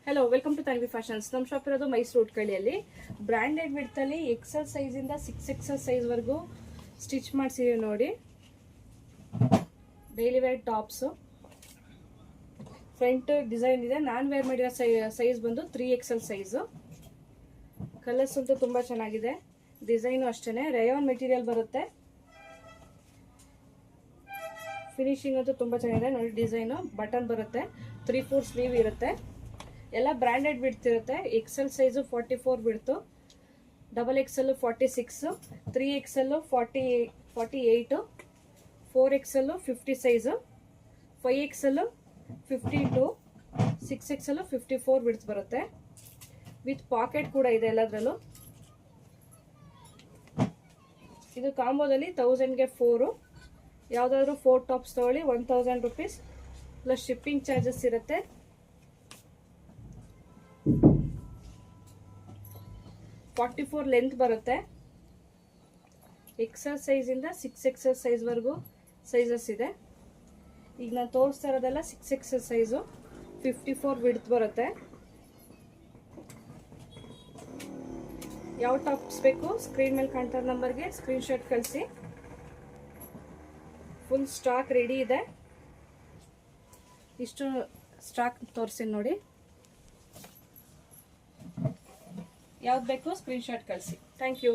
Hello, welcome to Tanvi fashions. ನಮ್ಮ shop ಇರೋದು ಮೈಸೂರು ಉಟ್ಕಳ್ಳಿಯಲ್ಲಿ. ಬ್ರ್ಯಾಂಡೆಡ್ ವಿಡ್ತಲ್ಲಿ ಎಕ್ಸೆಲ್ ಸೈಜಿಂದ 6XL ಸೈಜ್ವರೆಗೂ ಸ್ಟಿಚ್ ಮಾಡಿಸಿದೀವಿ ನೋಡಿ. Daily wear tops, front design ಇದೆ. ನಾನು ವೇರ್ ಮಾಡಿರೋ ಸೈಜ್ ಬಂದು 3XL ಸೈಜು. ಕಲರ್ಸ್ ಅಂತೂ ತುಂಬ ಚೆನ್ನಾಗಿದೆ. ಡಿಸೈನು ಅಷ್ಟೇ, ರೇಯಾನ್ ಮೆಟೀರಿಯಲ್ ಬರುತ್ತೆ. ಫಿನಿಶಿಂಗ್ ಅಂತೂ ತುಂಬ ಚೆನ್ನಾಗಿದೆ ನೋಡಿ. ಡಿಸೈನು ಬಟನ್ ಬರುತ್ತೆ, 3/4 ಸ್ಲೀವ್ ಇರುತ್ತೆ. ಎಲ್ಲ ಬ್ರ್ಯಾಂಡೆಡ್ ಬಿಡ್ತಿರುತ್ತೆ. XL ಸೈಜು 44 ಬಿಡ್ತು, XXL 46, 3XL 48, 4XL 50 size, 5XL 52, 6XL 54 ಬಿಡ್ತು ಬರುತ್ತೆ. ವಿತ್ ಪಾಕೆಟ್ ಕೂಡ ಇದೆ ಎಲ್ಲದರಲ್ಲೂ. ಇದು ಕಾಂಬೋದಲ್ಲಿ 1000ಗೆ 4. ಯಾವುದಾದ್ರೂ 4 ಟಾಪ್ಸ್ ತಗೊಳ್ಳಿ 1000 ರುಪೀಸ್ ಪ್ಲಸ್ ಶಿಪ್ಪಿಂಗ್ ಚಾರ್ಜಸ್ ಇರುತ್ತೆ. 44 ಲೆಂತ್ ಬರುತ್ತೆ. XL ಸೈಜಿಂದ 6XL ಸೈಜ್ವರೆಗೂ ಸೈಜಸ್ ಇದೆ. ಈಗ ನಾನು ತೋರಿಸ್ತಾ ಇರೋದೆಲ್ಲ 6XL ಸೈಜು, 54 ವಿಡ್ತ್ ಬರುತ್ತೆ. ಯಾವ ಟಾಪ್ಸ್ ಬೇಕು ಸ್ಕ್ರೀನ್ ಮೇಲೆ ಕಾಣ್ತಾ ಇರೋ ನಂಬರ್ಗೆ ಸ್ಕ್ರೀನ್ಶಾಟ್ ಕಳಿಸಿ. ಫುಲ್ ಸ್ಟಾಕ್ ರೆಡಿ ಇದೆ. ಇಷ್ಟು ಸ್ಟಾಕ್ ತೋರಿಸಿ ನೋಡಿ. ಯಾವ್ದು ಬೇಕು ಸ್ಕ್ರೀನ್ಶಾಟ್ ಕಳಿಸಿ. Thank you.